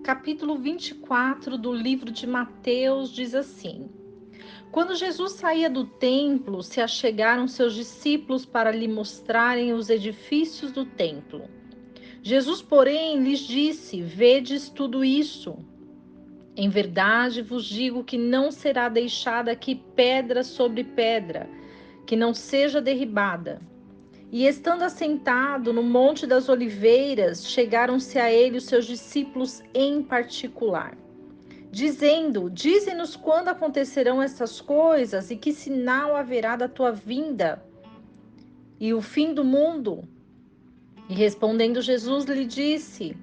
capítulo 24 do livro de Mateus diz assim: Quando Jesus saía do templo, se achegaram seus discípulos para lhe mostrarem os edifícios do templo. Jesus, porém, lhes disse: Vedes tudo isso? Em verdade vos digo que não será deixada aqui pedra sobre pedra, que não seja derribada. E estando assentado no Monte das Oliveiras, chegaram-se a ele os seus discípulos em particular, dizendo: Dize-nos quando acontecerão estas coisas e que sinal haverá da tua vinda e o fim do mundo. E respondendo Jesus lhe disse: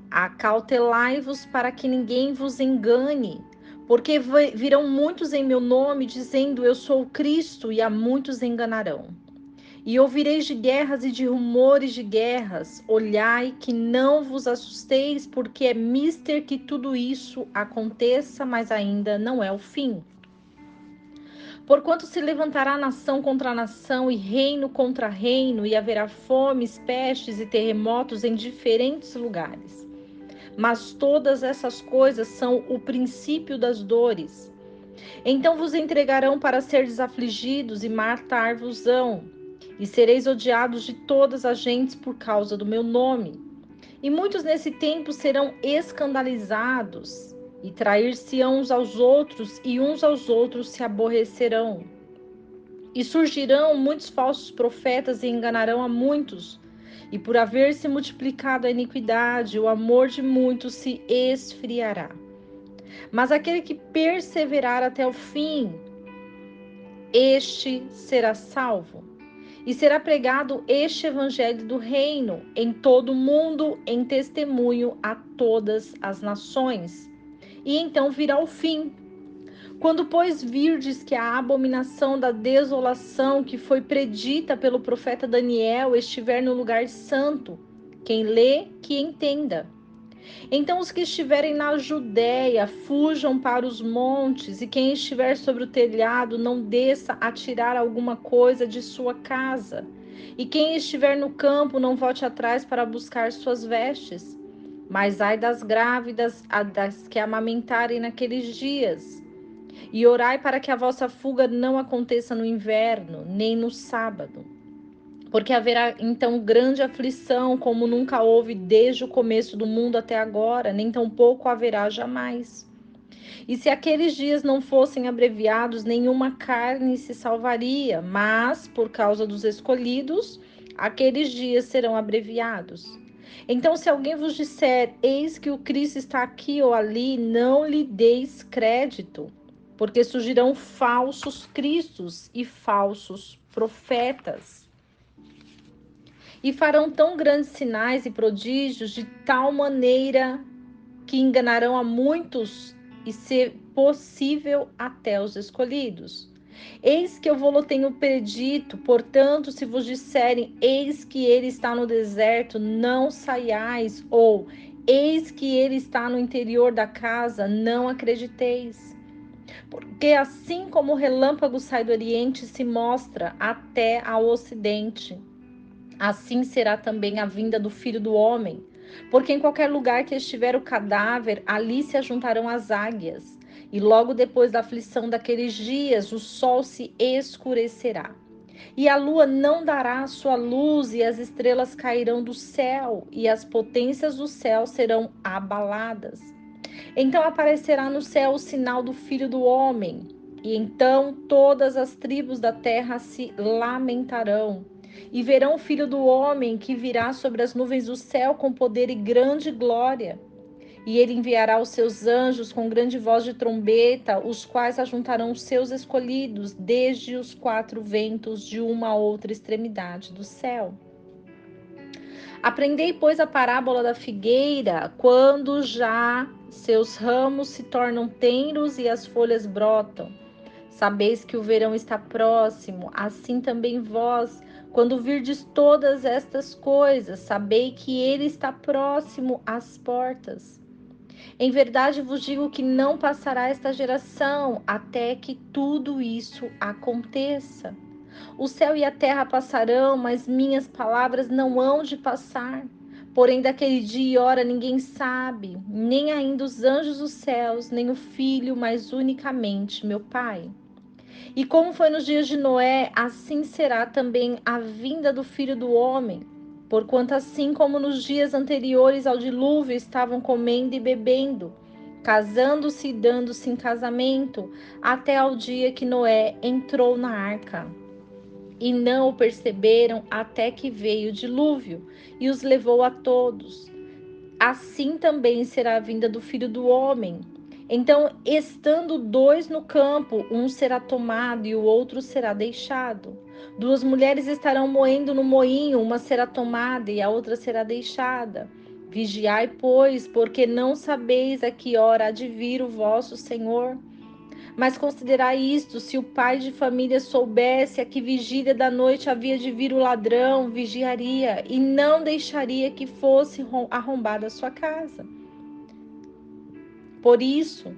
Acautelai-vos para que ninguém vos engane, porque virão muitos em meu nome, dizendo: Eu sou o Cristo, e a muitos enganarão. E ouvireis de guerras e de rumores de guerras. Olhai que não vos assusteis, porque é mister que tudo isso aconteça, mas ainda não é o fim. Porquanto se levantará nação contra nação e reino contra reino, e haverá fomes, pestes e terremotos em diferentes lugares. Mas todas essas coisas são o princípio das dores. Então vos entregarão para serdes afligidos e matar-vos-ão, e sereis odiados de todas as gentes por causa do meu nome. E muitos nesse tempo serão escandalizados, e trair-se-ão uns aos outros, e uns aos outros se aborrecerão. E surgirão muitos falsos profetas e enganarão a muitos. E por haver se multiplicado a iniquidade, o amor de muitos se esfriará. Mas aquele que perseverar até o fim, este será salvo. E será pregado este evangelho do reino em todo o mundo, em testemunho a todas as nações. E então virá o fim. Quando, pois, virdes que a abominação da desolação que foi predita pelo profeta Daniel estiver no lugar santo, quem lê, que entenda. Então os que estiverem na Judéia fujam para os montes, e quem estiver sobre o telhado não desça a tirar alguma coisa de sua casa. E quem estiver no campo não volte atrás para buscar suas vestes. Mas ai das grávidas, das que amamentarem naqueles dias. E orai para que a vossa fuga não aconteça no inverno, nem no sábado. Porque haverá então grande aflição, como nunca houve desde o começo do mundo até agora, nem tampouco haverá jamais. E se aqueles dias não fossem abreviados, nenhuma carne se salvaria, mas, por causa dos escolhidos, aqueles dias serão abreviados. Então, se alguém vos disser: Eis que o Cristo está aqui ou ali, não lhe deis crédito, porque surgirão falsos cristos e falsos profetas. E farão tão grandes sinais e prodígios de tal maneira que enganarão a muitos, e, se possível, até os escolhidos. Eis que eu vou-lo tenho predito, portanto, se vos disserem: eis que ele está no deserto, não saiais, ou eis que ele está no interior da casa, não acrediteis. Porque assim como o relâmpago sai do oriente e se mostra até ao ocidente, assim será também a vinda do Filho do Homem. Porque em qualquer lugar que estiver o cadáver, ali se ajuntarão as águias. E logo depois da aflição daqueles dias, o sol se escurecerá. E a lua não dará a sua luz, e as estrelas cairão do céu, e as potências do céu serão abaladas. Então aparecerá no céu o sinal do Filho do Homem. E então todas as tribos da terra se lamentarão. E verão o Filho do Homem que virá sobre as nuvens do céu com poder e grande glória. E ele enviará os seus anjos com grande voz de trombeta, os quais ajuntarão os seus escolhidos desde os quatro ventos de uma a outra extremidade do céu. Aprendei, pois, a parábola da figueira, quando já seus ramos se tornam tenros e as folhas brotam. Sabeis que o verão está próximo, assim também vós, quando virdes todas estas coisas, sabei que ele está próximo às portas. Em verdade vos digo que não passará esta geração até que tudo isso aconteça. O céu e a terra passarão, mas minhas palavras não hão de passar. Porém, daquele dia e hora ninguém sabe, nem ainda os anjos dos céus, nem o Filho, mas unicamente meu Pai. E como foi nos dias de Noé, assim será também a vinda do Filho do Homem. Porquanto assim como nos dias anteriores ao dilúvio estavam comendo e bebendo, casando-se e dando-se em casamento, até ao dia que Noé entrou na arca. E não o perceberam até que veio o dilúvio e os levou a todos. Assim também será a vinda do Filho do Homem. Então, estando dois no campo, um será tomado e o outro será deixado. Duas mulheres estarão moendo no moinho, uma será tomada e a outra será deixada. Vigiai, pois, porque não sabeis a que hora há de vir o vosso Senhor. Mas considerai isto: se o pai de família soubesse a que vigília da noite havia de vir o ladrão, vigiaria e não deixaria que fosse arrombada a sua casa. Por isso,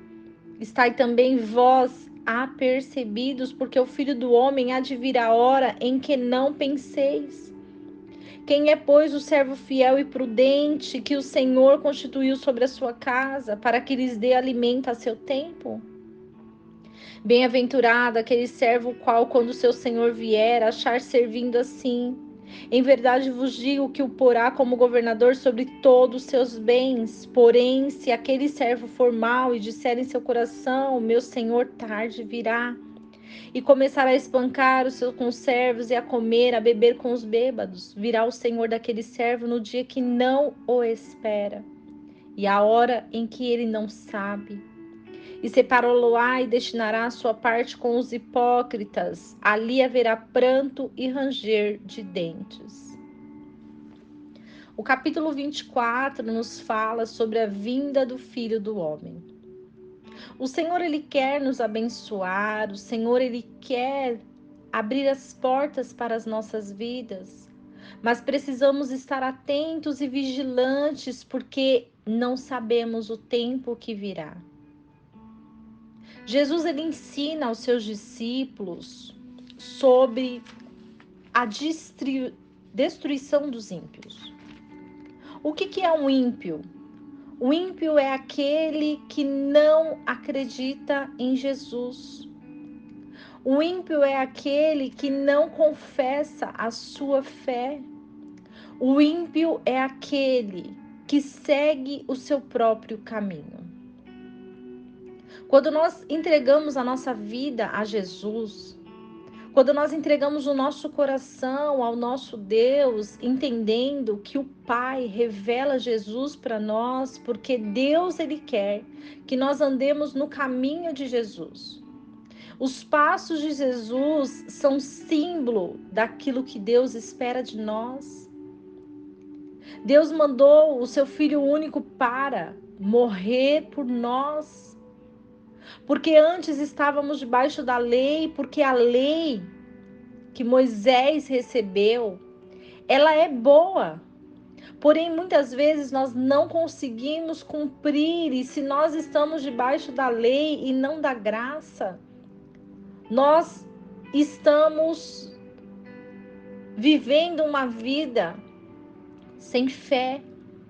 estai também vós apercebidos, porque o Filho do Homem há de vir a hora em que não penseis. Quem é, pois, o servo fiel e prudente que o Senhor constituiu sobre a sua casa, para que lhes dê alimento a seu tempo? Bem-aventurado aquele servo qual, quando seu senhor vier, achar servindo assim. Em verdade vos digo que o porá como governador sobre todos os seus bens. Porém, se aquele servo for mau e disser em seu coração, meu senhor tarde virá, e começará a espancar os seus conservos e a comer, a beber com os bêbados, virá o senhor daquele servo no dia que não o espera, e a hora em que ele não sabe. E separá-lo-á e destinará a sua parte com os hipócritas. Ali haverá pranto e ranger de dentes. O capítulo 24 nos fala sobre a vinda do Filho do Homem. O Senhor, Ele quer nos abençoar, o Senhor, Ele quer abrir as portas para as nossas vidas, mas precisamos estar atentos e vigilantes, porque não sabemos o tempo que virá. Jesus, ele ensina aos seus discípulos sobre a destruição dos ímpios. O que é um ímpio? O ímpio é aquele que não acredita em Jesus. O ímpio é aquele que não confessa a sua fé. O ímpio é aquele que segue o seu próprio caminho. Quando nós entregamos a nossa vida a Jesus, quando nós entregamos o nosso coração ao nosso Deus, entendendo que o Pai revela Jesus para nós, porque Deus, Ele quer que nós andemos no caminho de Jesus. Os passos de Jesus são símbolo daquilo que Deus espera de nós. Deus mandou o seu Filho único para morrer por nós. Porque antes estávamos debaixo da lei, porque a lei que Moisés recebeu, ela é boa. Porém, muitas vezes nós não conseguimos cumprir, e se nós estamos debaixo da lei e não da graça, nós estamos vivendo uma vida sem fé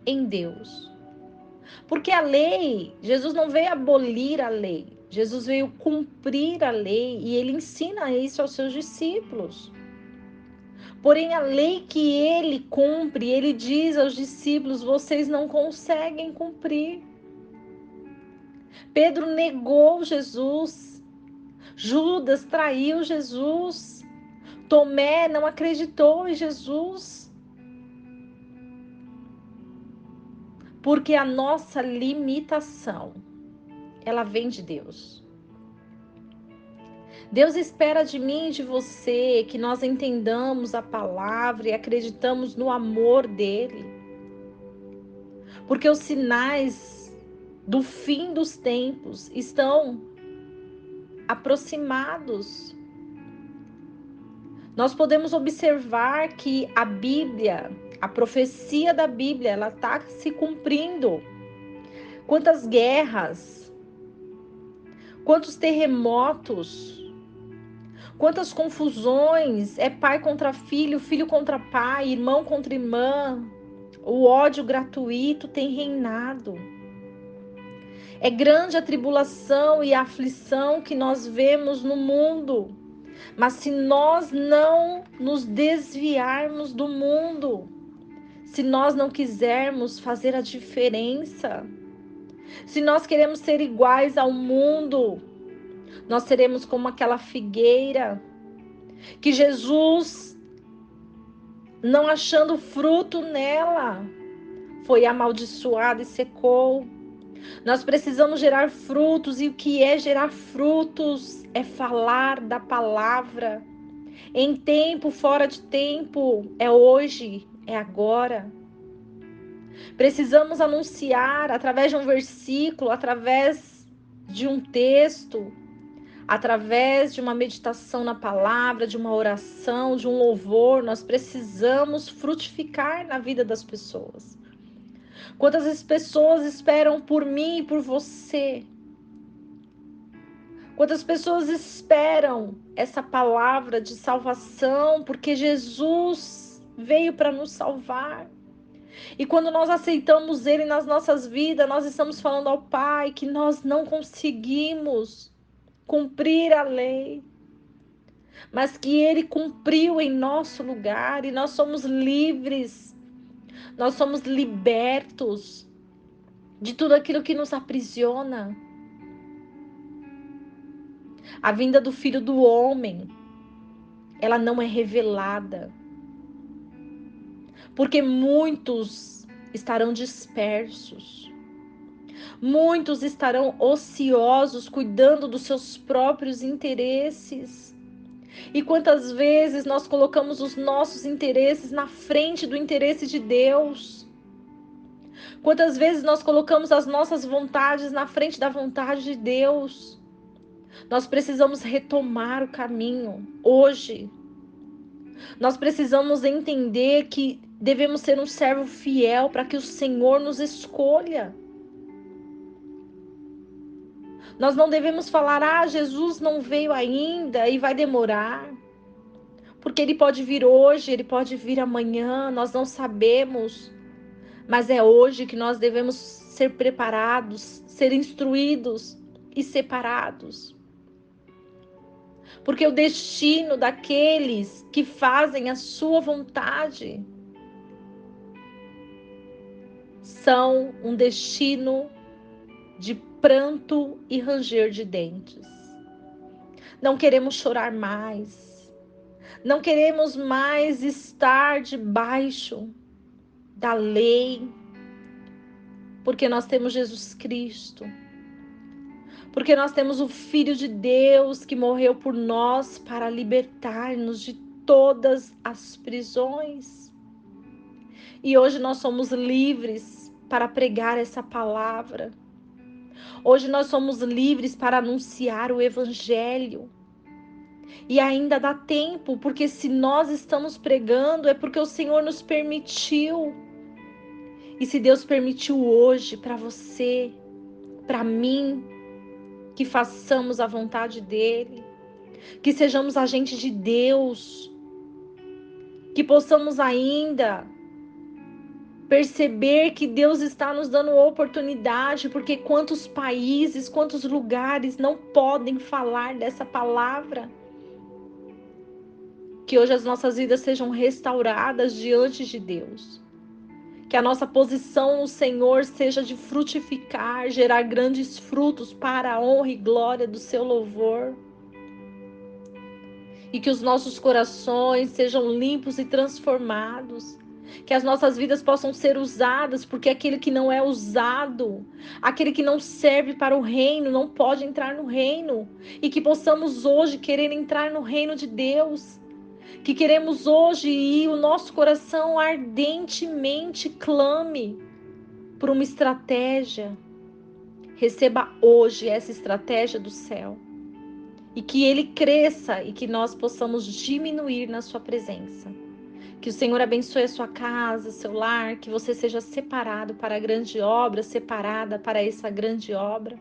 em Deus. Porque a lei, Jesus não veio abolir a lei, Jesus veio cumprir a lei e ele ensina isso aos seus discípulos. Porém, a lei que ele cumpre, ele diz aos discípulos, vocês não conseguem cumprir. Pedro negou Jesus, Judas traiu Jesus, Tomé não acreditou em Jesus. Porque a nossa limitação, ela vem de Deus. Deus espera de mim e de você que nós entendamos a palavra e acreditamos no amor dele. Porque os sinais do fim dos tempos estão aproximados. Nós podemos observar que a Bíblia, a profecia da Bíblia, ela está se cumprindo. Quantas guerras, quantos terremotos, quantas confusões, é pai contra filho, filho contra pai, irmão contra irmã, O ódio gratuito tem reinado. É grande a tribulação e a aflição que nós vemos no mundo. Mas se nós não nos desviarmos do mundo, se nós não quisermos fazer a diferença, se nós queremos ser iguais ao mundo, nós seremos como aquela figueira que Jesus, não achando fruto nela, foi amaldiçoado e secou. Nós precisamos gerar frutos, e o que é gerar frutos? É falar da palavra, em tempo, fora de tempo, é hoje, é agora. Precisamos anunciar através de um versículo, através de um texto, através de uma meditação na palavra, de uma oração, de um louvor. Nós precisamos frutificar na vida das pessoas. Quantas as pessoas esperam por mim e por você? Quantas pessoas esperam essa palavra de salvação, porque Jesus veio para nos salvar. E quando nós aceitamos Ele nas nossas vidas, nós estamos falando ao Pai que nós não conseguimos cumprir a lei, mas que Ele cumpriu em nosso lugar, e nós somos livres, nós somos libertos de tudo aquilo que nos aprisiona. A vinda do Filho do Homem, ela não é revelada, porque muitos estarão dispersos, muitos estarão ociosos, cuidando dos seus próprios interesses. E quantas vezes nós colocamos os nossos interesses na frente do interesse de Deus? Quantas vezes nós colocamos as nossas vontades na frente da vontade de Deus? Nós precisamos retomar o caminho hoje. Nós precisamos entender que devemos ser um servo fiel para que o Senhor nos escolha. Nós não devemos falar, Jesus não veio ainda e vai demorar. Porque Ele pode vir hoje, Ele pode vir amanhã, nós não sabemos. Mas é hoje que nós devemos ser preparados, ser instruídos e separados. Porque o destino daqueles que fazem a sua vontade são um destino de pranto e ranger de dentes. Não queremos chorar mais. Não queremos mais estar debaixo da lei. Porque nós temos Jesus Cristo. Porque nós temos o Filho de Deus que morreu por nós para libertar-nos de todas as prisões. E hoje nós somos livres para pregar essa palavra. Hoje nós somos livres para anunciar o Evangelho. E ainda dá tempo, porque se nós estamos pregando é porque o Senhor nos permitiu. E se Deus permitiu hoje para você, para mim, que façamos a vontade dEle, que sejamos agentes de Deus, que possamos ainda perceber que Deus está nos dando oportunidade, porque quantos países, quantos lugares não podem falar dessa palavra. Que hoje as nossas vidas sejam restauradas diante de Deus. Que a nossa posição no Senhor seja de frutificar, gerar grandes frutos para a honra e glória do seu louvor. E que os nossos corações sejam limpos e transformados. Que as nossas vidas possam ser usadas, porque aquele que não é usado, aquele que não serve para o reino, não pode entrar no reino. E que possamos hoje querer entrar no reino de Deus. Que queremos hoje e o nosso coração ardentemente clame por uma estratégia. Receba hoje essa estratégia do céu. E que ele cresça e que nós possamos diminuir na sua presença. Que o Senhor abençoe a sua casa, seu lar, que você seja separado para a grande obra, separada para essa grande obra.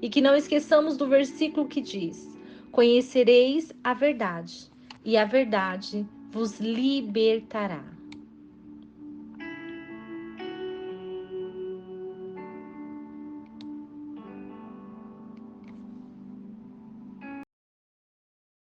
E que não esqueçamos do versículo que diz: conhecereis a verdade, e a verdade vos libertará.